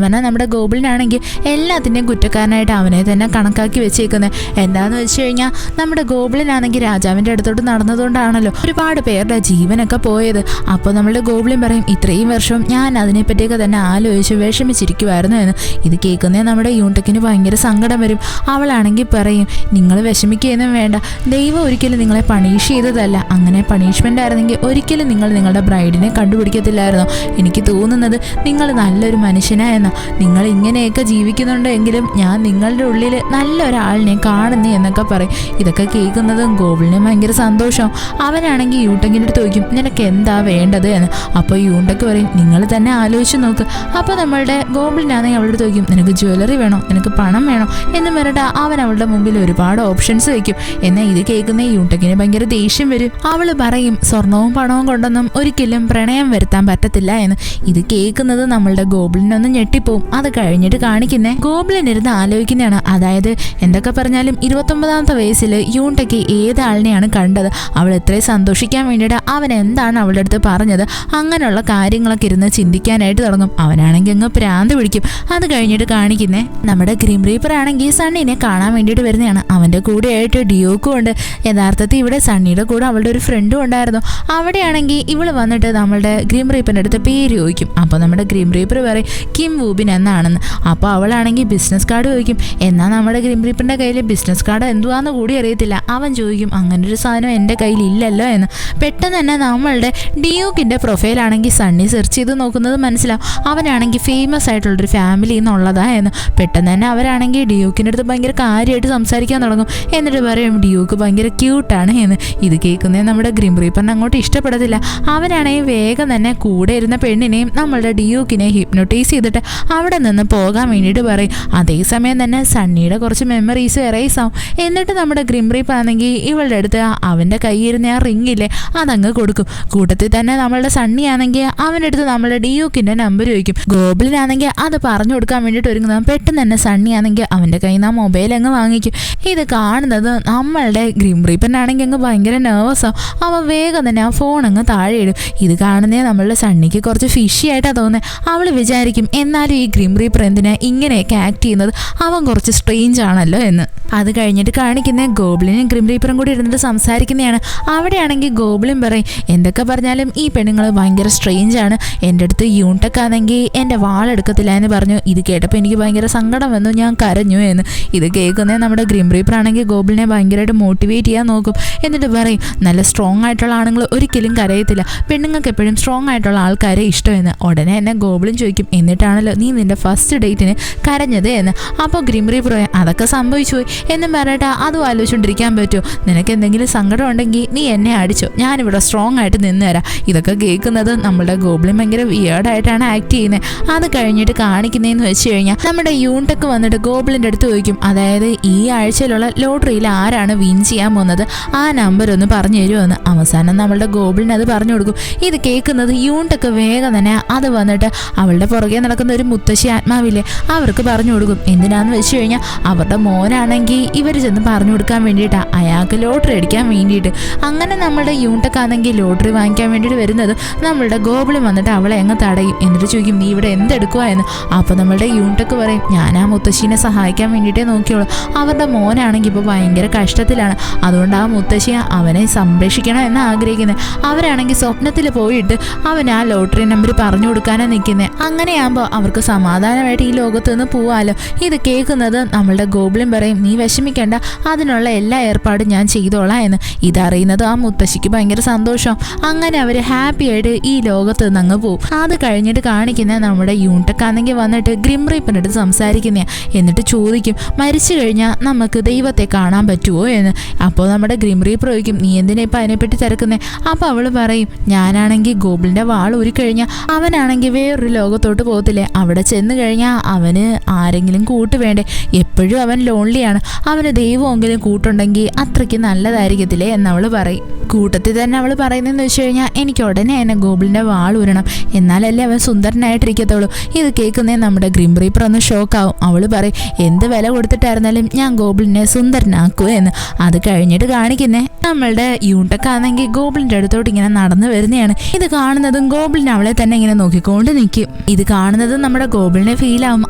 പറഞ്ഞാൽ നമ്മുടെ ഗോബിളിനാണെങ്കിൽ എല്ലാത്തിൻ്റെയും കുറ്റക്കാരനായിട്ട് അവനെ തന്നെ കണക്കാക്കി വെച്ചേക്കുന്നത്. എന്താന്ന് വെച്ച് കഴിഞ്ഞാൽ നമ്മുടെ ഗോബിളിനാണെങ്കിൽ രാജാവിൻ്റെ അടുത്തോട്ട് നടന്നതുകൊണ്ടാണല്ലോ ഒരുപാട് പേരുടെ ജീവനൊക്കെ പോയത്. അപ്പോൾ നമ്മളുടെ ഗോബിളിൻ പറയും, ഇത്രയും വർഷം ഞാൻ അതിനെപ്പറ്റിയൊക്കെ തന്നെ ആലോചിച്ച് വിഷമിച്ചിരിക്കുമായിരുന്നു എന്ന്. ഇത് കേൾക്കുന്നേ നമ്മുടെ യൂണ്ടക്കിന് ഭയങ്കര സങ്കടം വരും. അവളാണെങ്കിൽ പറയും, നിങ്ങൾ വിഷമിക്കുകയൊന്നും വേണ്ട, ദൈവം ഒരിക്കലും നിങ്ങളെ പണീഷ് ചെയ്തതല്ല. അങ്ങനെ പണിഷ്മെൻ്റ് ആയിരുന്നെങ്കിൽ ഒരിക്കലും നിങ്ങൾ നിങ്ങളുടെ ബ്രൈഡിനെ കണ്ടുപിടിക്കത്തില്ലായിരുന്നോ? എനിക്ക് തോന്നുന്നത് നിങ്ങൾ നല്ലൊരു മനുഷ്യനായെന്നാ. നിങ്ങൾ ഇങ്ങനെയൊക്കെ ജീവിക്കുന്നുണ്ടെങ്കിലും ഞാൻ നിങ്ങളുടെ ഉള്ളിൽ നല്ലൊരാളിനെ കാണുന്നു എന്നൊക്കെ പറയും. ഇതൊക്കെ കേൾക്കുന്നതും ഗോബിളിന് ഭയങ്കര സന്തോഷം. അവനാണെങ്കിൽ യൂണ്ടക്കിൻ്റെ അടുത്ത് ചോദിക്കും, നിനക്ക് എന്താ വേണ്ടത് എന്ന്. അപ്പോൾ യൂണ്ടക്ക് പറയും, നിങ്ങൾ തന്നെ ആലോചിച്ച് നോക്ക്. അപ്പോൾ നമ്മളുടെ ഗോബിളിനാണെങ്കിൽ അവളുടെ അടുത്ത് ചോദിക്കും, നിനക്ക് ജ്വല്ലറി വേണോ, നിനക്ക് പണം വേണോ എന്ന് പറഞ്ഞിട്ട് അവൻ അവളുടെ മുമ്പിൽ ഒരുപാട് ഓപ്ഷൻസ് വയ്ക്കും. എന്നാൽ ഇത് കേൾക്കുന്ന യൂണ്ടക്കിന് ഭയങ്കര ദേഷ്യം വരും. അവൾ പറയും, സ്വർണവും പണവും കൊണ്ടൊന്നും ഒരിക്കലും പ്രണയം വരുത്താൻ പറ്റത്തില്ല എന്ന്. ഇത് കേൾക്കുന്നത് നമ്മളുടെ ഗോബിളിനൊന്ന് ഞെട്ടിപ്പോവും. അത് കഴിഞ്ഞിട്ട് കാണിക്കുന്നേ ഗോബിളിൻ ഇരുന്ന് ആലോചിക്കുന്നതാണ്. അതായത് എന്തൊക്കെ പറഞ്ഞാലും 29ാമത്തെ വയസ്സിൽ യൂണ്ടക്ക് ഏതാളിനെയാണ് കണ്ടത്? അവൾ ഇത്രയും സന്തോഷിക്കാൻ വേണ്ടിയിട്ട് അവൻ എന്താണ് അവളുടെ അടുത്ത് പറഞ്ഞത്? അങ്ങനെയുള്ള കാര്യങ്ങളൊക്കെ ഇരുന്ന് ചിന്തിക്കാനായിട്ട് തുടങ്ങും. അവനാണെങ്കിൽ അങ്ങ് പ്രാന്ത് പിടിക്കും. അത് കഴിഞ്ഞിട്ട് കാണിക്കുന്നേ നമ്മുടെ ഗ്രീം റീപ്പർ ആണെങ്കിൽ സണ്ണിനെ കാണാൻ വേണ്ടിയിട്ട് വരുന്നതാണ്. അവൻ്റെ കൂടെയായിട്ട് ഡിയോക്കും ഉണ്ട്. യഥാർത്ഥത്തിൽ ഇവിടെ സണ്ണിയുടെ കൂടെ അവളുടെ ഒരു ഫ്രണ്ടും ഉണ്ടായിരുന്നു. അവിടെയാണെങ്കിൽ ഇവൾ വന്നിട്ട് നമ്മളുടെ ഗ്രീം റീപ്പറിൻ്റെ അടുത്ത് പേര് ചോദിക്കും. അപ്പോൾ നമ്മുടെ ഗ്രീം റീപ്പർ പറയും കിം വൂബിൻ എന്നാണെന്ന്. അപ്പോൾ അവളാണെങ്കിൽ ബിസിനസ് കാർഡ് ചോദിക്കും. എന്നാൽ നമ്മുടെ ഗ്രീം റീപ്പറിൻ്റെ കയ്യിൽ ബിസിനസ് കാർഡ് എന്തുവാന്ന് കൂടി അറിയത്തില്ല. അവൻ ചോദിക്കും, അങ്ങനൊരു സാധനം എൻ്റെ കയ്യിൽ ഇല്ലല്ലോ എന്ന്. പെട്ടെന്ന് തന്നെ നമ്മളുടെ ഡിയോക്കിൻ്റെ പ്രൊഫൈലാണെങ്കിൽ സണ്ണി സെർച്ച് ചെയ്ത് നോക്കുന്നത് മനസ്സിലാവും. അവനാണെങ്കിൽ ഫേമസ് ആയിട്ടുള്ളൊരു ഫാമിലി എന്നുള്ളതാ എന്ന്. പെട്ടെന്ന് തന്നെ അവരാണെങ്കിൽ ഡിയോക്കിൻ്റെ അടുത്ത് ഭയങ്കര കാര്യമായിട്ട് സംസാരിക്കാൻ തുടങ്ങും. എന്നിട്ട് പറയും, ഡിയോക്ക് ഭയങ്കര ക്യൂട്ടാണ് എന്ന്. ഇത് കേൾക്കുന്നത് നമ്മുടെ ഗ്രീം റീപ്പറിന് അങ്ങോട്ട് ഇഷ്ടപ്പെടത്തില്ല. അവനാണെങ്കിൽ വേഗം തന്നെ കൂടെ ഇരുന്ന പെണ്ണിനെയും നമ്മളുടെ ഡിയോക്കിനെ ഹിപ്നോട്ടൈസ് ചെയ്തിട്ട് അവിടെ നിന്ന് പോകാൻ വേണ്ടിയിട്ട് പറയും. അതേസമയം തന്നെ സണ്ണിയുടെ കുറച്ച് മെമ്മറീസ് എറേസ് ആവും. എന്നിട്ട് നമ്മുടെ ഗ്രീം റീപ്പർ ആണെങ്കിൽ ഇവളുടെ അടുത്ത് അവൻ്റെ കയ്യിരുന്ന ആ റിങ്ങില്ലേ അതങ്ങ് കൊടുക്കും. കൂട്ടത്തിൽ തന്നെ നമ്മളുടെ സണ്ണി ആണെങ്കിൽ അവൻ്റെ അടുത്ത് നമ്മളുടെ ഡിയോക്കിൻ്റെ നമ്പർ ചോദിക്കും. ഗോബിളിനാണെങ്കിൽ അത് പറഞ്ഞു കൊടുക്കാൻ വേണ്ടിയിട്ട് ഒരുങ്ങുന്നത്. പെട്ടെന്ന് തന്നെ സണ്ണി ആണെങ്കിൽ അവൻ്റെ കയ്യിൽ നിന്ന് ആ മൊബൈൽ അങ്ങ് വാങ്ങിക്കും. ഇത് കാണുന്നത് നമ്മളുടെ ഗ്രീം റീപ്പറിനാണെങ്കിൽ അങ്ങ് ഭയങ്കര നെർവസാവും. അവ വേഗം തന്നെ ആ ഫോൺ അങ്ങ് താഴെ ഇടും. ഇത് കാണുന്നേ നമ്മളുടെ സണ്ണിക്ക് കുറച്ച് ഫിഷി ആയിട്ടാണ് തോന്നുന്നത്. അവൾ വിചാരിക്കും, എന്നാലും ഈ ഗ്രീം റീപ്പർ എന്തിനാ ഇങ്ങനെയൊക്കെ ആക്ട് ചെയ്യുന്നത്, അവൻ കുറച്ച് സ്ട്രേഞ്ച് ആണല്ലോ എന്ന്. അത് കഴിഞ്ഞിട്ട് കാണിക്കുന്ന ഗോബിളിനും ഗ്രീം റീപ്പറും കൂടി ഇരുന്നിട്ട് സംസാരിക്കുന്നതാണ്. അവിടെയാണെങ്കിൽ ഗോബിളിൻ പറയും, എന്തൊക്കെ പറഞ്ഞാലും ഈ പെണ്ണുങ്ങൾ ഭയങ്കര സ്ട്രേഞ്ച് ആണ്. എൻ്റെ അടുത്ത് യൂണ്ടക്ക് ആണെങ്കിൽ എൻ്റെ വാളെടുക്കത്തില്ല എന്ന് പറഞ്ഞു. ഇത് കേട്ടപ്പോൾ എനിക്ക് ഭയങ്കര സങ്കടം വന്നു, ഞാൻ കരഞ്ഞു എന്ന്. ഇത് കേൾക്കുന്നത് നമ്മുടെ ഗ്രീം റീപ്പർ ആണെങ്കിൽ ഗോബിളിനെ ഭയങ്കരമായിട്ട് മോട്ടിവേറ്റ് ചെയ്യാൻ നോക്കും. എന്നിട്ട് പറയും, നല്ല സ്ട്രോങ് ആയിട്ടുള്ള ആണുങ്ങൾ ഒരിക്കലും കരയത്തില്ല, പെണ്ണുങ്ങൾക്ക് എപ്പോഴും സ്ട്രോങ് ആയിട്ടുള്ള ആൾക്കാരെ ഇഷ്ടമെന്ന്. ഉടനെ എന്നെ ഗോബിളിൻ ചോദിക്കും, എന്നിട്ടാണല്ലോ നീ നിൻ്റെ ഫസ്റ്റ് ഡേറ്റിന് കരഞ്ഞത് എന്ന്. അപ്പോൾ ഗ്രീം റീപ്പർ പറയും, അതൊക്കെ സംഭവിച്ചു പോയി എന്നും പറഞ്ഞിട്ട് അതും ആലോചിച്ചുകൊണ്ടിരിക്കാൻ പറ്റുമോ? നിനക്ക് എന്തെങ്കിലും സങ്കടം ഉണ്ടെങ്കിൽ നീ എന്നെ അടിച്ചോ, ഞാനിവിടെ സ്ട്രോങ് ആയിട്ട് നിന്ന് തരാം. ഇതൊക്കെ കേൾക്കുന്നത് നമ്മുടെ ഗോബിളിൻ ഭയങ്കര വിയേർഡായിട്ടാണ് ആക്ട് ചെയ്യുന്നത്. അത് കഴിഞ്ഞിട്ട് കാണിക്കുന്നതെന്ന് വെച്ച് കഴിഞ്ഞാൽ നമ്മുടെ യൂണ്ടക്ക് വന്നിട്ട് ഗോബിളിൻ്റെ അടുത്ത് ചോദിക്കും, അതായത് ഈ ആഴ്ചയിലുള്ള ലോട്ടറിയിൽ ആരാണ് വിൻ ചെയ്യാൻ പോകുന്നത്, ആ നമ്പർ ഒന്ന് പറഞ്ഞു തരുമോയെന്ന്. അവസാനം നമ്മളുടെ ഗോബിളിൻ അത് പറഞ്ഞു കൊടുക്കും. ഇത് കേൾക്കുന്നത് യൂണ്ടക്ക് വേഗം തന്നെ അത് വന്നിട്ട് അവളുടെ പുറകെ നടക്കുന്ന ഒരു മുത്തശ്ശി ആത്മാവില്ലേ അവർക്ക് പറഞ്ഞു കൊടുക്കും. എന്തിനാന്ന് വെച്ച് കഴിഞ്ഞാൽ അവരുടെ മോനാണെങ്കിൽ ഇവർ ചെന്ന് പറഞ്ഞു കൊടുക്കാൻ വേണ്ടിയിട്ടാണ്, അയാൾക്ക് ലോട്ടറി അടിക്കാൻ വേണ്ടിയിട്ട്. അങ്ങനെ നമ്മുടെ യൂണ്ടക്കാണെങ്കിൽ ലോട്ടറി വാങ്ങിക്കാൻ വേണ്ടിയിട്ട് വരുന്നത് നമ്മളുടെ ഗോബിളിൻ വന്നിട്ട് അവളെ അങ്ങ് തടയും. എന്നിട്ട് ചോദിക്കും, നീ ഇവിടെ എന്തെടുക്കുക എന്ന്. അപ്പോൾ നമ്മളുടെ യൂണ്ടക്ക് പറയും, ഞാൻ ആ മുത്തശ്ശീനെ സഹായിക്കാൻ വേണ്ടിയിട്ടേ നോക്കിയോളൂ, അവരുടെ മോനാണെങ്കിൽ ഇപ്പോൾ ഭയങ്കര കഷ്ടത്തിലാണ്, അതുകൊണ്ട് ആ മുത്തശ്ശിയെ അവനെ സംരക്ഷിക്കണം എന്ന് ആഗ്രഹിക്കുന്നത്. അവരാണെങ്കിൽ സ്വപ്നത്തിൽ പോയിട്ട് അവൻ ആ ലോട്ടറി നമ്പർ പറഞ്ഞു കൊടുക്കാനാണ് നിൽക്കുന്നത്. അങ്ങനെയാകുമ്പോൾ അവർക്ക് സമാധാനമായിട്ട് ഈ ലോകത്ത് നിന്ന് പോവാലോ. ഇത് കേൾക്കുന്നത് നമ്മളുടെ ഗോബിളിൻ പറയും, നീ വിഷമിക്കേണ്ട, അതിനുള്ള എല്ലാ ഏർപ്പാടും ഞാൻ ചെയ്തോളാം എന്ന്. ഇതറിയുന്നത് ആ മുത്തശ്ശിക്ക് ഭയങ്കര സന്തോഷം. അങ്ങനെ അവർ ഹാപ്പി ആയിട്ട് ഈ ലോകത്ത് നിന്ന് അങ്ങ് പോകും. അത് കഴിഞ്ഞിട്ട് കാണിക്കുന്ന നമ്മുടെ യൂണ്ടക്കാണെങ്കിൽ വന്നിട്ട് ഗ്രീം റീപ്പറിൻ്റെ അടുത്ത് സംസാരിക്കുന്ന. എന്നിട്ട് ചോദിക്കും, മരിച്ചു കഴിഞ്ഞാൽ നമുക്ക് ദൈവത്തെ കാണാൻ പറ്റുമോ എന്ന്. അപ്പോൾ നമ്മുടെ ഗ്രീം റീപ്പർ ചോദിക്കും, നീ എന്തിനാ ഇപ്പം അതിനെപ്പറ്റി തിരക്കുന്നേ? അപ്പോൾ അവൾ പറയും, ഞാനാണെങ്കിൽ ഗോബിളിൻ്റെ വാൾ ഊരിക്കഴിഞ്ഞാൽ അവനാണെങ്കിൽ വേറൊരു ലോകത്തോട്ട് പോകത്തില്ലേ, അവിടെ ചെന്ന് കഴിഞ്ഞാൽ അവന് ആരെങ്കിലും കൂട്ട് വേണ്ടേ, എപ്പോഴും അവൻ ലോൺലിയാണ്, അവന് ദൈവമെങ്കിലും കൂട്ടുണ്ടെങ്കിൽ അത്രയ്ക്ക് നല്ലതായിരിക്കത്തില്ലേ എന്നവൾ പറയും. കൂട്ടത്തിൽ തന്നെ അവൾ പറയുന്നതെന്ന് വെച്ച് കഴിഞ്ഞാൽ എനിക്ക് ഉടനെ തന്നെ ഗോബിളിൻ്റെ വാൾ ഊരണം, എന്നാലല്ലേ അവൻ സുന്ദരനായിട്ടിരിക്കത്തുള്ളൂ. ഇത് കേൾക്കുന്നേ നമ്മുടെ ഗ്രിം റീപ്പർ ഒന്ന് ഷോക്കാവും. അവൾ പറയും എന്ത് വില കൊടുത്തിട്ടായിരുന്നാലും ഞാൻ ഗോബിളിനെ സുന്ദരനാക്കുക എന്ന്. അത് കഴിഞ്ഞിട്ട് കാണിക്കുന്നേ നമ്മളുടെ യൂണ്ടക്കാണെങ്കിൽ ഗോബിളിൻ്റെ അടുത്തോട്ട് ഇങ്ങനെ നടന്നു വരുന്നതാണ്. ഇത് കാണുന്നതും ഗോബിളിന് അവളെ തന്നെ ഇങ്ങനെ നോക്കിക്കൊണ്ട് നിൽക്കും. ഇത് കാണുന്നതും നമ്മുടെ ഗോബിളിനെ ഫീലാവും,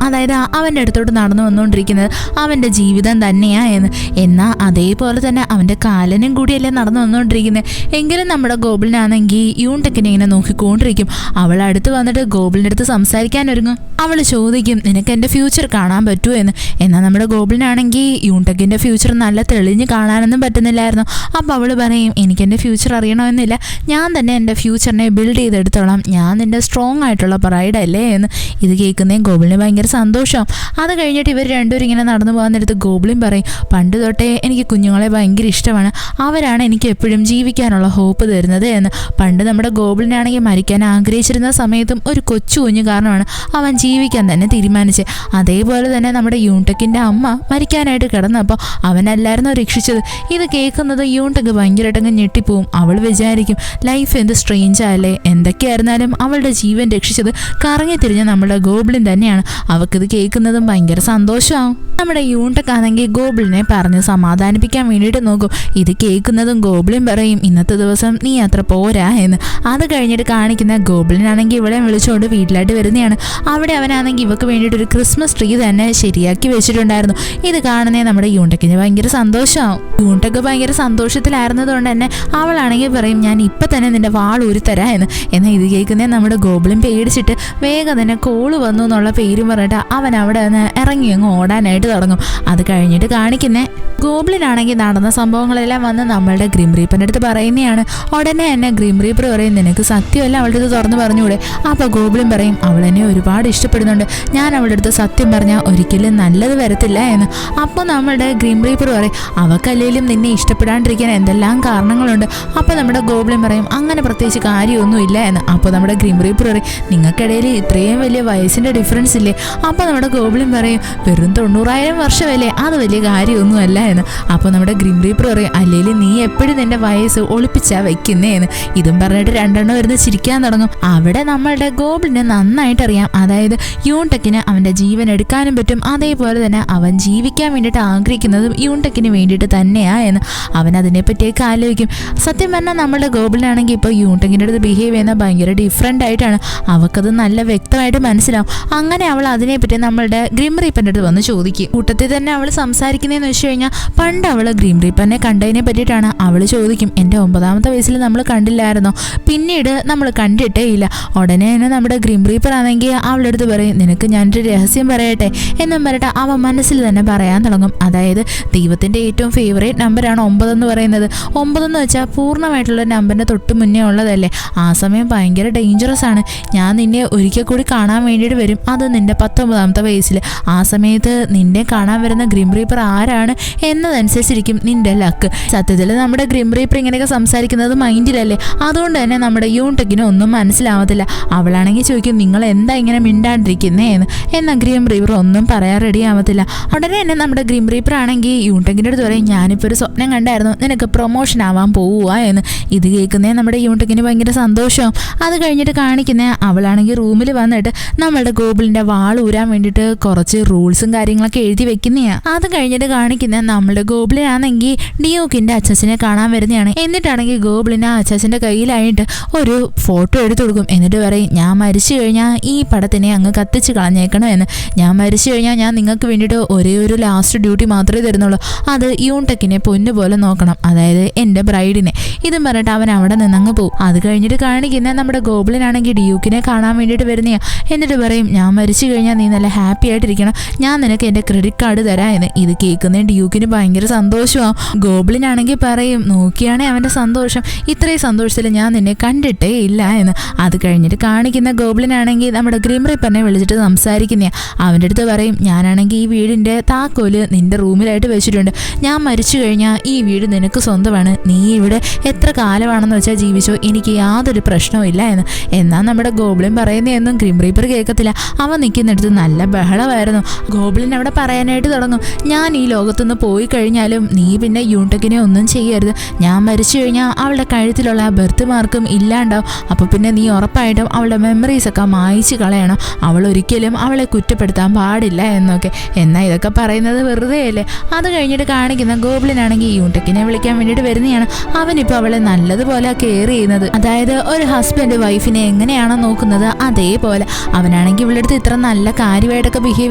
അതായത് അവൻ്റെ അടുത്തോട്ട് നടന്നു വന്നുകൊണ്ടിരിക്കുന്നത് അവൻ്റെ ജീവിതം തന്നെയാ എന്ന്. എന്നാൽ അതേപോലെ തന്നെ അവൻ്റെ കാലനും കൂടിയല്ലേ നടന്നു വന്നുകൊണ്ടിരിക്കുന്നത്. എങ്കിലും നമ്മുടെ ഗോബിളിനാണെങ്കിൽ യൂണ്ടക്കിനെ ഇങ്ങനെ നോക്കിക്കൊണ്ടിരിക്കും. അവൾ അടുത്ത് വന്നിട്ട് ഗോബിളിൻ്റെ അടുത്ത് സംസാരിക്കാൻ ഒരുങ്ങും. അവൾ ചോദിക്കും നിനക്ക് എൻ്റെ ഫ്യൂച്ചർ കാണാൻ പറ്റുമോ എന്ന്. എന്നാൽ നമ്മുടെ ഗോബിളിനാണെങ്കിൽ യൂണ്ടക്കിൻ്റെ ഫ്യൂച്ചർ നല്ല തെളിഞ്ഞ് കാണാനൊന്നും പറ്റുന്നില്ലായിരുന്നു. അപ്പോൾ അവൾ പറയും എനിക്കെൻ്റെ ഫ്യൂച്ചർ അറിയണമെന്നില്ല, ഞാൻ തന്നെ എൻ്റെ ഫ്യൂച്ചറിനെ ബിൽഡ് ചെയ്തെടുത്തോളാം, ഞാൻ നിൻ്റെ സ്ട്രോങ് ആയിട്ടുള്ള പ്രൈഡല്ലേ എന്ന്. ഇത് കേൾക്കുന്നേ ഗോബിളിന് ഭയങ്കര സന്തോഷമാവും. അത് കഴിഞ്ഞിട്ട് ഇവർ രണ്ടുപേരും ഇങ്ങനെ നടന്നു പോകാൻ നേരത്ത് ഗോബിളിൻ പറയും പണ്ട് തൊട്ടേ എനിക്ക് കുഞ്ഞുങ്ങളെ ഭയങ്കര ഇഷ്ടമാണ്, അവരാണ് എനിക്ക് എപ്പോഴും ജീവിക്കാനുള്ള ഹോപ്പ് തരുന്നത് എന്ന്. പണ്ട് നമ്മുടെ ഗോബിളിനാണെങ്കിൽ മരിക്കാൻ ആഗ്രഹിച്ചിരുന്ന സമയത്തും ഒരു കൊച്ചു കുഞ്ഞു കാരണമാണ് അവൻ ജീവിക്കാൻ തന്നെ തീരുമാനിച്ചത്. അതേപോലെ തന്നെ നമ്മുടെ യൂണ്ടക്കിൻ്റെ അമ്മ മരിക്കാനായിട്ട് കിടന്നപ്പോൾ അവനല്ലായിരുന്നു രക്ഷിച്ചത്. ഇത് കേൾക്കുന്നത് യൂണ്ടക്ക് ഭയങ്കരമായിട്ടങ്ങ് ഞെട്ടിപ്പോവും. അവൾ വിചാരിക്കും ലൈഫ് എന്ത് സ്ട്രേഞ്ചായല്ലേ, എന്തൊക്കെയായിരുന്നാലും അവളുടെ ജീവൻ രക്ഷിച്ചത് കറങ്ങി തിരിഞ്ഞ നമ്മുടെ ഗോബിളിൻ തന്നെയാണ്. അവൾക്കിത് കേൾക്കുന്നതും ഭയങ്കര സന്തോഷമാവും. നമ്മുടെ യൂണ്ടക്കാണെങ്കിൽ ഗോബിളിനെ പറഞ്ഞ് സമാധാനിപ്പിക്കാൻ വേണ്ടിയിട്ട് നോക്കും. ഇത് കേൾക്കുന്നതും ഗോബിളിൻ പറയും ഇന്നത്തെ ദിവസം നീ അത്ര പോരാ എന്ന്. അത് കഴിഞ്ഞിട്ട് കാണിക്കുന്ന ഗോബിളിനാണെങ്കിൽ ഇവളെ വിളിച്ചുകൊണ്ട് വീട്ടിലായിട്ട് വരുന്നതാണ്. അവിടെ അവനാണെങ്കിൽ ഇവക്ക് വേണ്ടിയിട്ട് ഒരു ക്രിസ്മസ് ട്രീ തന്നെ ശരിയാക്കി വെച്ചിട്ടുണ്ടായിരുന്നു. ഇത് കാണുന്നേ നമ്മുടെ യൂണ്ടക്കിന് ഭയങ്കര സന്തോഷമാവും. യൂണ്ടക്ക് ഭയങ്കര സന്തോഷത്തിലായിരുന്നതുകൊണ്ട് തന്നെ അവളാണെങ്കിൽ പറയും ഞാൻ ഇപ്പം തന്നെ നിന്റെ വാൾ ഊരിത്തരാ എന്ന്. എന്നാൽ ഇത് കേൾക്കുന്നേ നമ്മുടെ ഗോബിളിൻ പേടിച്ചിട്ട് വേഗം തന്നെ കോള് വന്നു എന്നുള്ള പേരും പറഞ്ഞിട്ട് അവൻ അവിടെ നിന്ന് ഇറങ്ങി അങ്ങ് ഓടാനായിട്ട് തുടങ്ങും. അത് കഴിഞ്ഞിട്ട് കാണിക്കുന്നേ ഗോബിളിനാണെങ്കിൽ നടന്ന സംഭവങ്ങളെല്ലാം വന്ന് നമ്മളുടെ ഗ്രിം റീപ്പറിൻ്റെ അടുത്ത് പറയുന്നതാണ്. ഉടനെ തന്നെ ഗ്രിം റീപ്പർ പറയും നിനക്ക് സത്യമല്ല അവളുടെ അടുത്ത് തുറന്നു പറഞ്ഞൂടെ. അപ്പോൾ ഗോബിളിൻ പറയും അവളെന്നെ ഒരുപാട് ഇഷ്ടപ്പെടുന്നുണ്ട്, ഞാൻ അവളുടെ അടുത്ത് സത്യം പറഞ്ഞാൽ ഒരിക്കലും നല്ലത് വരത്തില്ല എന്ന്. അപ്പോൾ നമ്മുടെ ഗ്രിം റീപ്പർ പറയും അവക്കല്ലേലും നിന്നെ ഇഷ്ടപ്പെടാണ്ടിരിക്കാൻ എന്തെല്ലാം കാരണങ്ങളുണ്ട്. അപ്പോൾ നമ്മുടെ ഗോബിളിൻ പറയും അങ്ങനെ പ്രത്യേകിച്ച് കാര്യമൊന്നുമില്ല എന്ന്. അപ്പോൾ നമ്മുടെ ഗ്രിം റീപ്പർ പറയും നിങ്ങൾക്കിടയിൽ ഇത്രയും വലിയ വയസ്സിൻ്റെ ഡിഫറൻസ് ഇല്ലേ. അപ്പോൾ നമ്മുടെ ഗോബിളിൻ പറയും വെറും 90,000 വർഷമല്ലേ, അത് വലിയ കാര്യമൊന്നുമല്ല എന്ന്. അപ്പോൾ നമ്മുടെ ഗ്രിം റീപ്പർ പറയും അല്ലെങ്കിൽ നീ എപ്പോഴും നിന്റെ വയസ്സ് ഒളിപ്പിച്ചാ വെക്കുന്നേ എന്ന്. ഇതും പറഞ്ഞിട്ട് രണ്ടെണ്ണം വരുന്ന ചിരിക്കാൻ തുടങ്ങും. അവിടെ നമ്മളുടെ ഗോബിളിന് നന്നായിട്ട് അറിയാം, അതായത് യൂണ്ടക്കിന് അവൻ്റെ ജീവൻ എടുക്കാനും പറ്റും, അതേപോലെ തന്നെ അവൻ ജീവിക്കാൻ വേണ്ടിയിട്ട് ആഗ്രഹിക്കുന്നതും യൂണ്ടക്കിന് വേണ്ടിയിട്ട് തന്നെയാ എന്ന്. അവൻ അതിനെപ്പറ്റിയൊക്കെ ആലോചിക്കും. സത്യം പറഞ്ഞാൽ നമ്മളുടെ ഗോബിളിനാണെങ്കിൽ ഇപ്പോൾ യൂണ്ടക്കിൻ്റെ അടുത്ത് ബിഹേവ് ചെയ്യുന്ന ഭയങ്കര ഡിഫറെൻ്റ് ആയിട്ടാണ്. അവൾക്കത് നല്ല വ്യക്തമായിട്ട് മനസ്സിലാവും. അങ്ങനെ അവൾ അതിനെപ്പറ്റി നമ്മളുടെ ഗ്രിം റീപ്പറിൻ്റെ അടുത്ത് വന്ന് ചോദിക്കും. കൂട്ടത്തിൽ തന്നെ അവൾ സംസാരിക്കുന്നതെന്ന് വെച്ച് കഴിഞ്ഞാൽ പണ്ട് അവൾ ഗ്രിം റീപ്പറിനെ കണ്ടതിനെ പറ്റിയിട്ടാണ്. അവൾ ചോദിക്കും എൻ്റെ 9ാമത്തെ വയസ്സിൽ നമ്മൾ കണ്ടില്ലായിരുന്നോ, പിന്നീട് നമ്മൾ കണ്ടിട്ടേ ഇല്ല. ഉടനെ തന്നെ നമ്മുടെ ഗ്രിം റീപ്പർ ആണെങ്കിൽ അവളുടെ അടുത്ത് പറയും നിനക്ക് ഞാനൊരു രഹസ്യം പറയട്ടെ എന്നും പറഞ്ഞിട്ട് അവൻ മനസ്സിൽ തന്നെ പറയാൻ തുടങ്ങും. അതായത് ദൈവത്തിൻ്റെ ഏറ്റവും ഫേവറേറ്റ് നമ്പറാണ് 9 എന്ന് പറയുന്നത്. 9 എന്ന് വെച്ചാൽ പൂർണ്ണമായിട്ടുള്ള നമ്പറിൻ്റെ തൊട്ട് മുന്നേ ഉള്ളതല്ലേ. ആ സമയം ഭയങ്കര ഡേഞ്ചറസ് ആണ്. ഞാൻ നിന്നെ ഒരിക്കൽ കൂടി കാണാൻ വേണ്ടിയിട്ട് വരും, അത് നിൻ്റെ 19ാമത്തെ വയസ്സിൽ. ആ സമയത്ത് നിന്നെ കാണാൻ വരുന്ന ഗ്രിം റീപ്പർ ആരാണ് എന്നതനുസരിച്ചിരിക്കും നിൻ്റെ ലക്ക്. സത്യത്തിൽ നമ്മുടെ ഗ്രിം റീപ്പർ ഇങ്ങനെയൊക്കെ സംസാരിക്കുന്നത് മൈൻഡിലല്ലേ, അതുകൊണ്ട് തന്നെ നമ്മുടെ യൂണ്ടക്കിന് ഒന്നും മനസ്സിലാവത്തില്ല. അവളാണെങ്കിൽ ചോദിക്കും നിങ്ങൾ എന്താ ഇങ്ങനെ മിണ്ടാണ്ടിരിക്കുന്നേ എന്ന്. എന്നാൽ ഗ്രിം റീപ്പർ ഒന്നും പറയാൻ റെഡി ആവത്തില്ല. ഉടനെ തന്നെ നമ്മുടെ ഗ്രിം റീപ്പർ ആണെങ്കിൽ യൂണ്ടക്കിൻ്റെ അടുത്ത് പറയും ഞാനിപ്പോൾ ഒരു സ്വപ്നം കണ്ടായിരുന്നു, നിനക്ക് പ്രൊമോഷൻ ആവാൻ പോവുക എന്ന്. ഇത് കേൾക്കുന്നേ നമ്മുടെ യൂണ്ടക്കിന് ഭയങ്കര സന്തോഷവും. അത് കഴിഞ്ഞിട്ട് കാണിക്കുന്നേ അവളാണെങ്കിൽ റൂമിൽ വന്നിട്ട് നമ്മളുടെ ഗോബിളിൻ്റെ വാൾ ഊരാൻ വേണ്ടിയിട്ട് കുറച്ച് റൂൾസും കാര്യങ്ങളൊക്കെ എഴുതി വെക്കുന്നതാണ്. അത് കഴിഞ്ഞിട്ട് കാണിക്കുന്ന നമ്മളുടെ ഗോബിളിനാണെങ്കിൽ ഡിയോക്കിൻ്റെ അച്ഛനെ കാണാൻ വരുന്നതാണ്. എന്നിട്ടാണെങ്കിൽ ഗോബിളിന് ആ അച്ഛൻ്റെ കയ്യിലായിട്ട് ഒരു ഫോട്ടോ എടുത്തു കൊടുക്കും. എന്നിട്ട് പറയും ഞാൻ മരിച്ചു കഴിഞ്ഞാൽ ഈ പടത്തിനെ അങ്ങ് കത്തിച്ച് കളഞ്ഞേക്കണം എന്ന്. ഞാൻ മരിച്ചു കഴിഞ്ഞാൽ ഞാൻ നിങ്ങൾക്ക് വേണ്ടിയിട്ട് ഒരേ ഒരു ലാസ്റ്റ് ഡ്യൂട്ടി മാത്രമേ തരുന്നുള്ളൂ, അത് യൂണ്ടക്കിനെ പൊന്നുപോലെ നോക്കണം, അതായത് എൻ്റെ ബ്രൈഡിനെ. ഇതും പറഞ്ഞിട്ട് അവൻ അവിടെ നിന്നങ്ങ് പോകും. അത് കഴിഞ്ഞിട്ട് കാണിക്കുന്ന നമ്മുടെ ഗോബിളിനാണെങ്കിൽ ഡിയൂക്കിനെ കാണാൻ വേണ്ടിയിട്ട് വരുന്നതാണ്. എന്നിട്ട് പറയും ഞാൻ മരിച്ചു കഴിഞ്ഞാൽ നീ നല്ല ഹാപ്പി ആയിട്ടിരിക്കണം, ഞാൻ നിനക്ക് എൻ്റെ ക്രെഡിറ്റ് കാർഡ് തരാം എന്ന്. ഇത് കേൾക്കുന്ന ഡ്യൂക്കിന് ഭയങ്കര സന്തോഷമാവും. ഗോബിളിനാണെങ്കിൽ പറയും നോക്കിയാണേ അവൻ്റെ സന്തോഷം, ഇത്രയും സന്തോഷത്തിൽ ഞാൻ നിന്നെ കണ്ടിട്ടേ ഇല്ല എന്ന്. അത് കഴിഞ്ഞിട്ട് കാണിക്കുന്ന ഗോബിളിനാണെങ്കിൽ നമ്മുടെ ഗ്രിം റീപ്പറിനെ വിളിച്ചിട്ട് സംസാരിക്കുന്ന. അവൻ്റെ അടുത്ത് പറയും ഞാനാണെങ്കിൽ ഈ വീടിൻ്റെ താക്കോല് നിൻ്റെ റൂമിലായിട്ട് വെച്ചിട്ടുണ്ട്, ഞാൻ മരിച്ചു കഴിഞ്ഞാൽ ഈ വീട് നിനക്ക് സ്വന്തമാണ്, നീ ഇവിടെ എത്ര കാലമാണെന്ന് വെച്ചാൽ ജീവിച്ചോ, എനിക്ക് യാതൊരു പ്രശ്നവും ഇല്ല എന്ന്. എന്നാൽ നമ്മുടെ ഗോബിളിൻ പറയുന്നതൊന്നും ഗ്രിം റീപ്പർ കേൾക്കത്തില്ല. അവൻ നിൽക്കുന്നിടത്ത് നല്ല ബഹളമായിരുന്നു. ഗോബിളിൻ അവിടെ പറയാനായിട്ട് തുടങ്ങും ഞാൻ ഈ ലോകത്തുനിന്ന് പോയി കഴിഞ്ഞാലും നീ പിന്നെ യൂൺടെക്കിനെ ഒന്നും ചെയ്യരുത്. ഞാൻ മരിച്ചു കഴിഞ്ഞാൽ അവളുടെ കഴുത്തിലുള്ള ആ ബർത്ത് മാർക്കും ഇല്ലാണ്ടാവും. അപ്പോൾ പിന്നെ നീ ഉറപ്പായിട്ടും അവളുടെ മെമ്മറീസൊക്കെ മായ്ച്ചു കളയണം. അവൾ ഒരിക്കലും അവളെ കുറ്റപ്പെടുത്താൻ പാടില്ല എന്നൊക്കെ. എന്നാൽ ഇതൊക്കെ പറയുന്നത് വെറുതെ അല്ലേ. അത് കഴിഞ്ഞിട്ട് കാണിക്കുന്ന ഗോബ്ലിനാണെങ്കിൽ യൂൺടെക്കിനെ വിളിക്കാൻ വേണ്ടിയിട്ട് വരുന്നതാണ്. അവനിപ്പോൾ അവളെ നല്ലതുപോലെ കെയർ ചെയ്യുന്നത്, അതായത് ഒരു ഹസ്ബൻഡ് വൈഫിനെ എങ്ങനെയാണോ നോക്കുന്നത് അതേപോലെ. അവനാണെങ്കിൽ ഇവളുടെ അടുത്ത് ഇത്ര നല്ല കാര്യമായിട്ടൊക്കെ ബിഹേവ്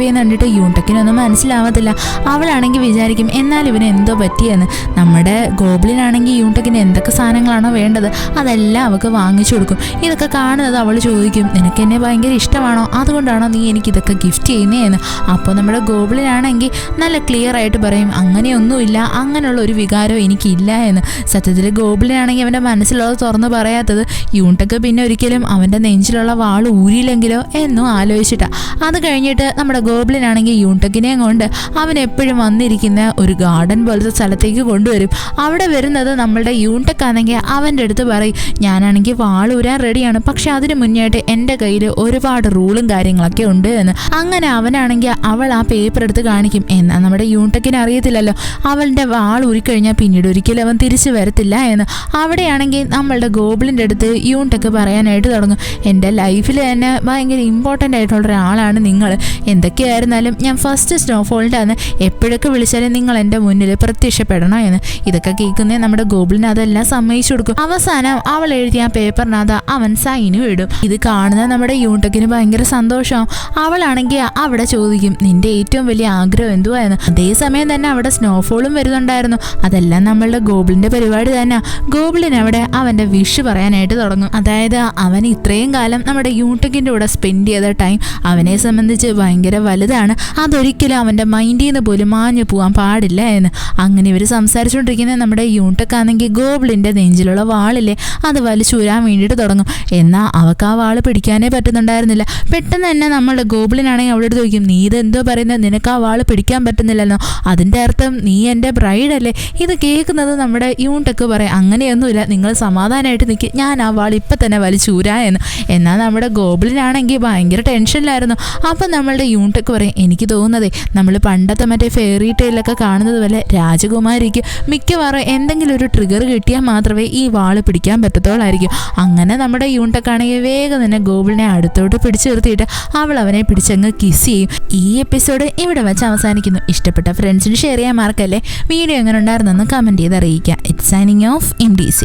ചെയ്യുന്ന കണ്ടിട്ട് യൂൺടെക്കിനൊന്നും മനസ്സിലാവത്തില്ല. അവളാണെങ്കിൽ വിചാരിക്കും എന്നാൽ ഇവന് എന്തോ പറ്റിയെന്ന്. നമ്മുടെ ഗോബ്ലിനാണെങ്കിൽ യൂൺടെക്കിന് എന്തൊക്കെ സാധനങ്ങളാണോ വേണ്ടത് അതെല്ലാം അവൾക്ക് വാങ്ങിച്ചു കൊടുക്കും. ഇതൊക്കെ കാണുന്നത് അവൾ ചോദിക്കും, നിനക്ക് എന്നെ ഭയങ്കര ഇഷ്ടമാണോ, അതുകൊണ്ടാണോ നീ എനിക്കിതൊക്കെ ഗിഫ്റ്റ് ചെയ്യുന്നതെന്ന്. അപ്പോൾ നമ്മുടെ ഗോബ്ലിനാണെങ്കിൽ നല്ല ക്ലിയർ ആയിട്ട് പറയും, അങ്ങനെയൊന്നുമില്ല, അങ്ങനെയുള്ള ഒരു വികാരം എനിക്കില്ല എന്ന്. സത്യത്തിൽ ഗോബ്ലിനാണെങ്കിൽ അവൻ്റെ മനസ്സിലുള്ളത് തുറന്ന് പറയാത്തത് യൂൺടെക്ക് പിന്നെ ഒരിക്കലും അവൻ്റെ നെഞ്ചിലുള്ള വാൾ ഊരിയില്ലെങ്കിലോ എന്നും ആലോചിച്ചിട്ടാണ്. അത് കഴിഞ്ഞിട്ട് നമ്മുടെ ഗോബ്ലിനാണെങ്കിൽ യൂൺടെക്കിനെയും കൊണ്ട് അവൻ എപ്പോഴും വന്നിരിക്കുന്ന ഒരു ഗാർഡൻ പോലത്തെ സ്ഥലത്തേക്ക് കൊണ്ടുവരും. അവിടെ വരുന്നത് നമ്മളുടെ യൂൺടെക്ക് ആണെങ്കിൽ അവൻ്റെ അടുത്ത് പറയും, ഞാനാണെങ്കിൽ വാളൂരാൻ റെഡിയാണ്, പക്ഷെ അതിന് മുന്നേയായിട്ട് എൻ്റെ കയ്യിൽ ഒരുപാട് റൂളും കാര്യങ്ങളൊക്കെ ഉണ്ട് എന്ന്. അങ്ങനെ അവനാണെങ്കിൽ അവൾ ആ പേപ്പർ എടുത്ത് കാണിക്കും. എന്നാൽ നമ്മുടെ യൂൺടെക്കിന് അറിയത്തില്ലല്ലോ അവളുടെ വാൾ ഊരിക്കഴിഞ്ഞാൽ പിന്നീട് ഒരിക്കലും അവൻ തിരിച്ചു വരത്തില്ല എന്ന്. അവിടെയാണെങ്കിൽ നമ്മളുടെ ഗോബ്ലിൻ്റെ അടുത്ത് യൂൺടെക്ക് പറയാനായിട്ട് തുടങ്ങും, എൻ്റെ ലൈഫിൽ തന്നെ ഭയങ്കര ഇമ്പോർട്ടൻ്റ് ആയിട്ടുള്ള ഒരാളാണ് നിങ്ങൾ. എന്തൊക്കെയായിരുന്നാലും ഞാൻ ഫസ്റ്റ് സ്നോഫോളിൻ്റെ അന്ന് എപ്പോഴൊക്കെ വിളിച്ചാലും നിങ്ങൾ എൻ്റെ മുന്നിൽ പ്രത്യക്ഷപ്പെടണം എന്ന്. ഇതൊക്കെ കേൾക്കുന്നേ നമ്മുടെ ഗോബ്ലിന് അതെല്ലാം സമ്മതിച്ചു കൊടുക്കും. അവസാനം അവൾ എഴുതിയ ആ പേപ്പറിനകത്ത് അവൻ സൈനും ഇടും. ഇത് കാണുന്ന നമ്മുടെ യൂൺടെക്കിന് ഭയങ്കര സന്തോഷമാവും. അവളാണെങ്കിൽ അവിടെ ചോദിക്കും, നിന്റെ ഏറ്റവും വലിയ ആഗ്രഹം എന്തുവായിരുന്നു? അതേസമയം തന്നെ അവിടെ സ്നോഫോളും വരുന്നുണ്ടായിരുന്നു. അതെല്ലാം നമ്മളുടെ ഗോബ്ലിൻ്റെ പരിപാടി തന്നെ. ഗോബ്ലിൻ അവിടെ അവൻ്റെ വിഷ് പറയാനായിട്ട് തുടങ്ങും. അതായത് അവൻ ഇത്രയും കാലം നമ്മുടെ യൂൺടെക്കിൻ്റെ കൂടെ സ്പെൻഡ് ചെയ്ത ടൈം അവനെ സംബന്ധിച്ച് ഭയങ്കര വലുതാണ്. അതൊരിക്കലും അവൻ്റെ മൈൻഡിൽ നിന്ന് പോലും മാഞ്ഞു പോകാൻ പാടില്ല എന്ന്. അങ്ങനെ ഇവർ സംസാരിച്ചുകൊണ്ടിരിക്കുന്ന നമ്മുടെ യൂൺടെക്ക് ആണെങ്കിൽ ഗോബ്ലിൻ്റെ നെഞ്ചിലുള്ള വാളില്ലേ അത് വലിച്ചൂരാൻ വേണ്ടിയിട്ട് തുടങ്ങും. എന്നാൽ അവൾക്ക് ആ വാള് പിടിക്കാനേ പറ്റുന്നുണ്ടായിരുന്നില്ല. പെട്ടെന്ന് തന്നെ നമ്മളുടെ ഗോബ്ലിനാണെങ്കിൽ അവളോട് ചോദിക്കും, നീ ഇതെന്തോ പറയുന്നത്, നിനക്ക് ആ വാള് പിടിക്കാൻ പറ്റുന്നില്ലല്ലോ, അതിൻ്റെ അർത്ഥം നീ എൻ്റെ ബ്രൈഡല്ലേ? ഇത് കേൾക്കുന്നത് നമ്മുടെ യൂൺടെക്ക് പറയും, അങ്ങനെയൊന്നുമില്ല, നിങ്ങൾ സമാധാനമായിട്ട് നിൽക്കുക, ഞാൻ ആ വാൾ ഇപ്പം തന്നെ വലിച്ചൂരാ എന്ന്. എന്നാൽ നമ്മുടെ ഗോബ്ലിനാണെങ്കിൽ ഭയങ്കര ടെൻഷനിലായിരുന്നു. അപ്പം നമ്മളുടെ യൂൺടെക്ക് പറയും, എനിക്ക് തോന്നുന്നതേ നമ്മൾ പണ്ടത്തെ മറ്റേ ഫെയറി ടെയിലൊക്കെ കാണുന്നത് പോലെ രാജകുമാരിക്ക് മിക്കവാറും എന്തെങ്കിലും ഒരു ട്രിഗർ കിട്ടിയാൽ മാത്രമേ ഈ വാള് പിടിക്കാൻ പറ്റത്തോളായിരിക്കും. അങ്ങനെ നമ്മുടെ യൂൺടെക്കാണെങ്കിൽ വേഗം തന്നെ ഗോബ്ലിനെ അടുത്തോട്ട് പിടിച്ചു നിർത്തിയിട്ട് അവൾ അവനെ പിടിച്ചങ്ങ് കിസ് ചെയ്യും. ഈ എപ്പിസോഡ് ഇവിടെ വെച്ച് അവസാനിക്കുന്നു. ഇഷ്ടപ്പെട്ട ഫ്രണ്ട്സിന് ഷെയർ ചെയ്യാൻ മറക്കല്ലേ. വീഡിയോ എങ്ങനെ ഉണ്ടായിരുന്നെന്ന് കമൻറ്റ് ചെയ്ത് അറിയിക്കുക. It's signing off MDC.